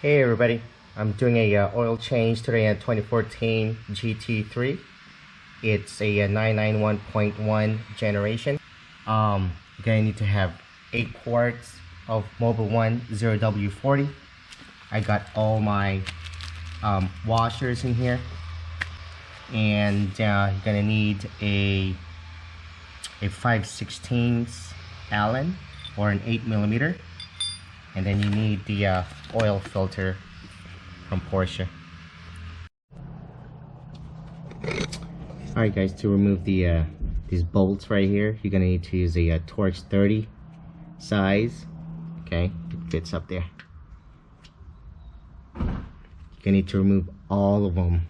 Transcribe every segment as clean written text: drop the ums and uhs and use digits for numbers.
Hey everybody, I'm doing a oil change today on 2014 GT3. It's a 991.1 generation. You're gonna need to have 8 quarts of Mobil 1 0W40. I got all my washers in here, and you're gonna need a 5/16 Allen or an 8mm. And then you need the oil filter from Porsche. Alright guys, to remove these bolts right here, you're gonna need to use a Torx 30 size. Okay, it fits up there. You're gonna need to remove all of them.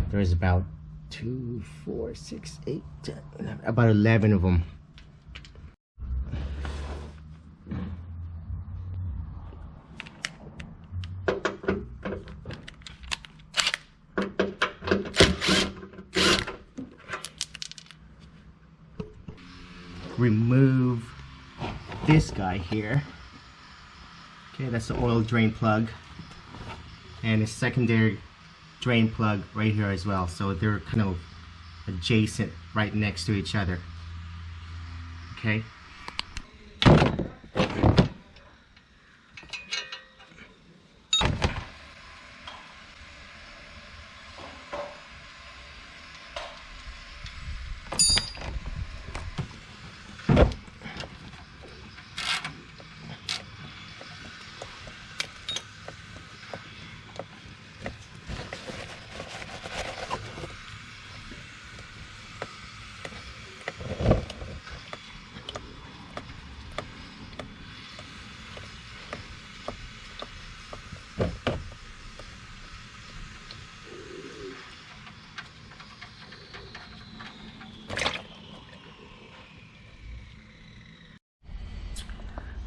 There's about 2, 4, 6, 8, 10, 11, about 11 of them. Remove this guy here. Okay, that's the oil drain plug, and a secondary drain plug right here as well, so they're kind of adjacent, right next to each other. Okay,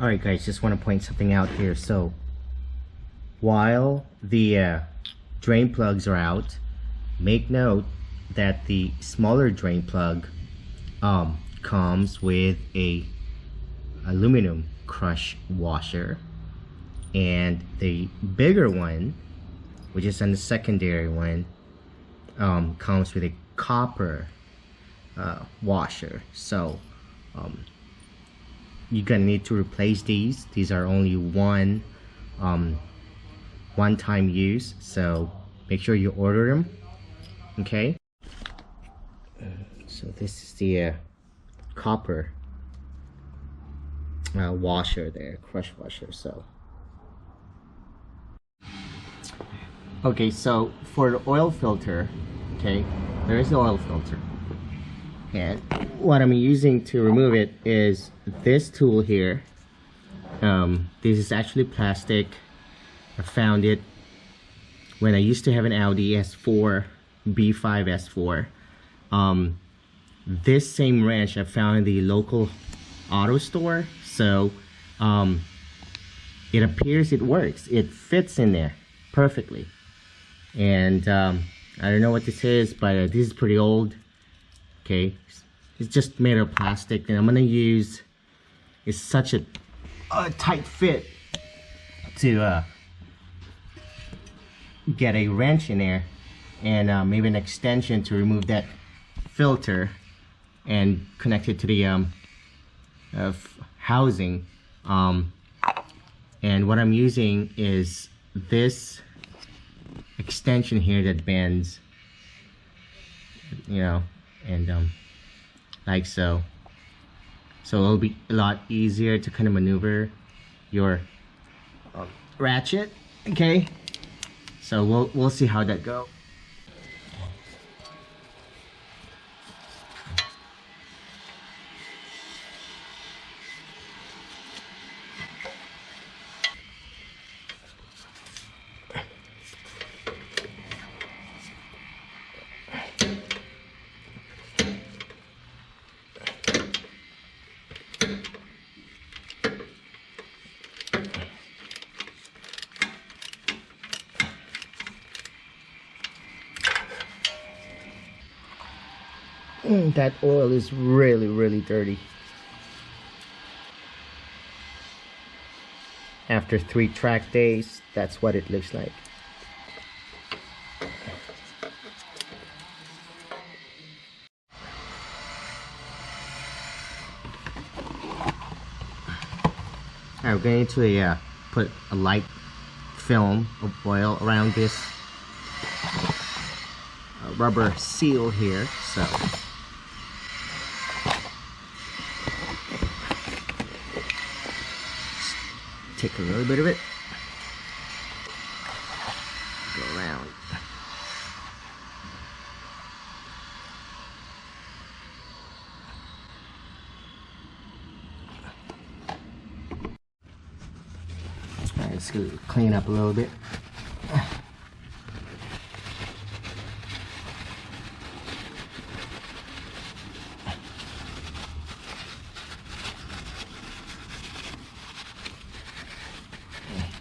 alright guys, just want to point something out here. So while the drain plugs are out, make note that the smaller drain plug comes with a aluminum crush washer, and the bigger one, which is on the secondary one, comes with a copper washer. So you're gonna need to replace these. These are only one-time use, so make sure you order them. Okay, so this is the copper washer there, crush washer. So okay, so for the oil filter, okay, there is the oil filter, and what I'm using to remove it is this tool here. This is actually plastic. I found it when I used to have an Audi S4 B5 S4. This same wrench I found in the local auto store, so it appears it works. It fits in there perfectly, and I don't know what this is, but this is pretty old. Okay, it's just made of plastic, and I'm gonna use, it's such a tight fit to get a wrench in there, and maybe an extension to remove that filter and connect it to the housing. And what I'm using is this extension here that bends, you know, and like so. So it'll be a lot easier to kind of maneuver your ratchet. Okay, so we'll see how that goes. That oil is really dirty. After 3 track days, that's what it looks like. Alright, we're going to put a light film of oil around this rubber seal here. So take a little bit of it, go around. Alright, let's go clean up a little bit.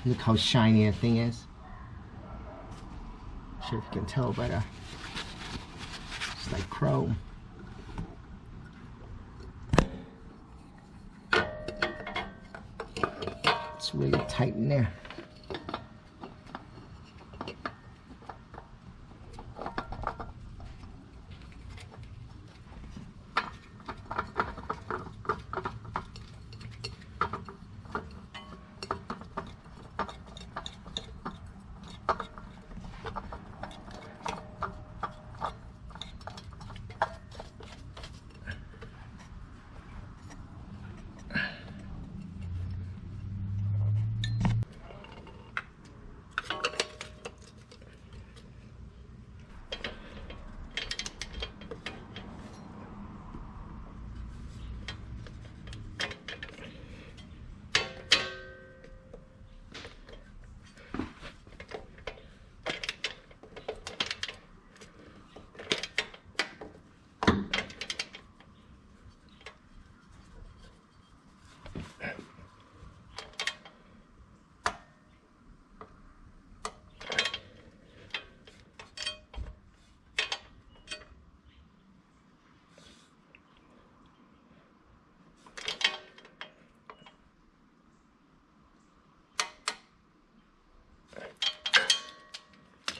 Look how shiny that thing is. Not sure if you can tell, but it's like chrome. It's really tight in there.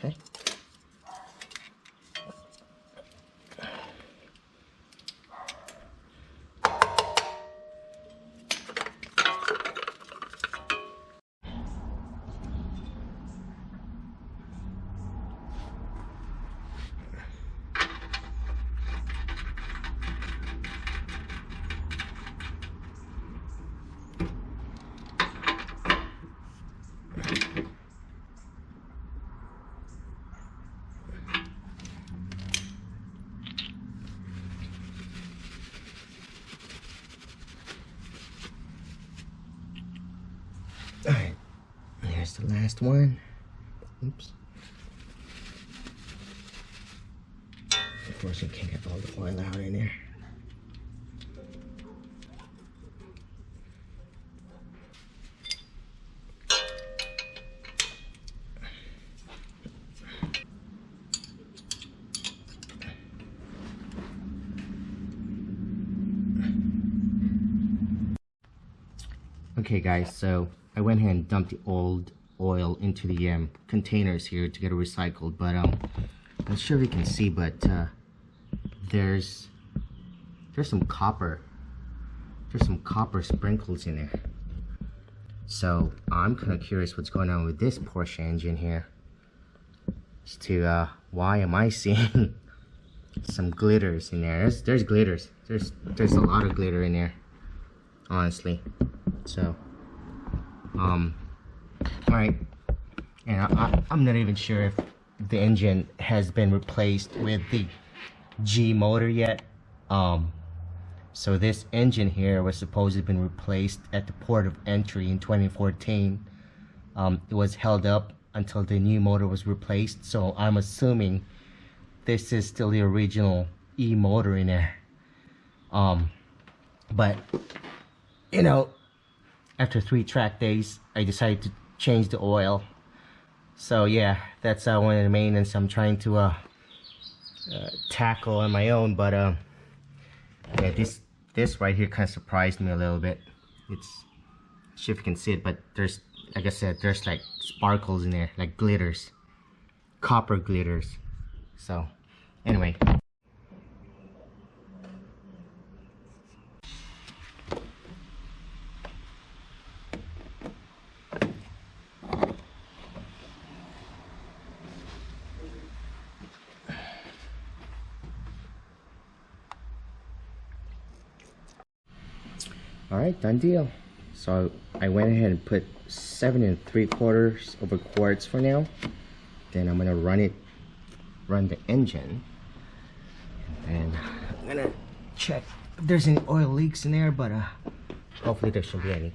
Okay. Alright, here's the last one. Oops. Of course, you can't get all the oil out in there. Okay guys, so I went ahead and dumped the old oil into the containers here to get it recycled, but I'm not sure if you can see, but there's some copper sprinkles in there. So I'm kind of curious what's going on with this Porsche engine here as to why am I seeing some glitters in there. There's glitters, there's a lot of glitter in there, honestly. So alright, and I'm not even sure if the engine has been replaced with the G motor yet. So this engine here was supposed to have been replaced at the port of entry in 2014. It was held up until the new motor was replaced, so I'm assuming this is still the original E motor in there. But you know, after 3 track days, I decided to change the oil. So yeah, that's one of the maintenance I'm trying to tackle on my own. But yeah, this right here kind of surprised me a little bit. It's, not sure if you can see it, but there's like I said, there's like sparkles in there, like glitters, copper glitters. So anyway, alright, done deal. So I went ahead and put 7 3/4 over quarts for now. Then I'm gonna run the engine, and I'm gonna check if there's any oil leaks in there, but hopefully there shouldn't be any.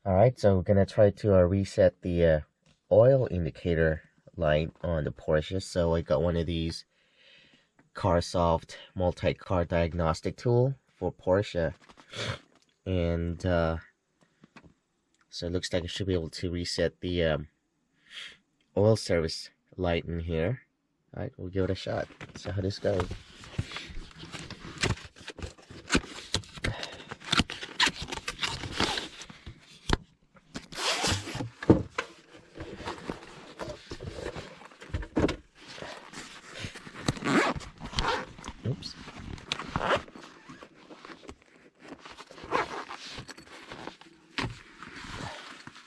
Alright, so we're gonna try to reset the oil indicator light on the Porsche. So I got one of these iCarsoft multi-car diagnostic tool for Porsche, and so it looks like I should be able to reset the oil service light in here. Alright, we'll give it a shot, see how this goes. Oops.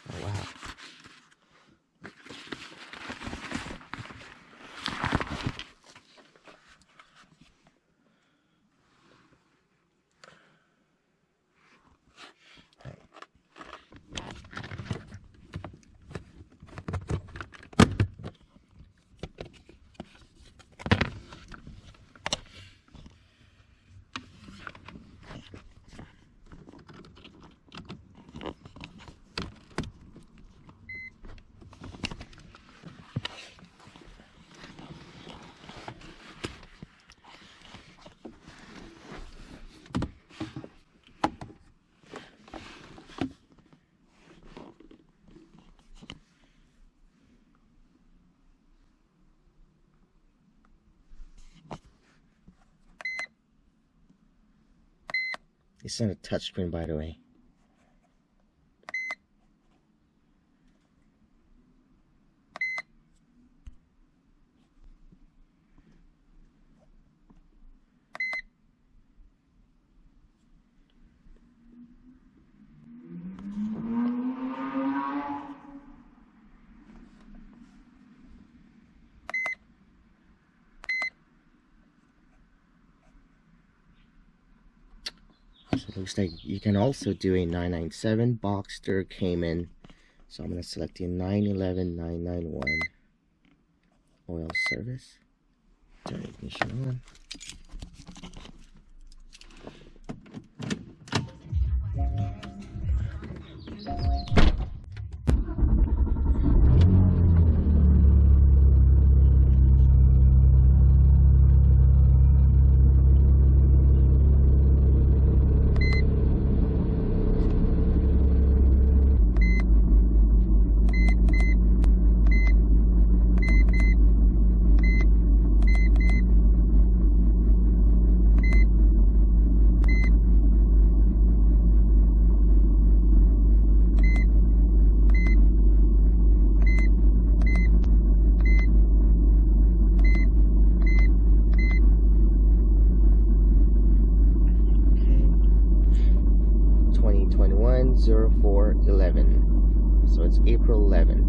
Oh, wow. It's not a touchscreen, by the way. So it looks like you can also do a 997 Boxster Cayman. So I'm going to select the 911991 oil service. Turn ignition on. 21/04/11. So it's April 11.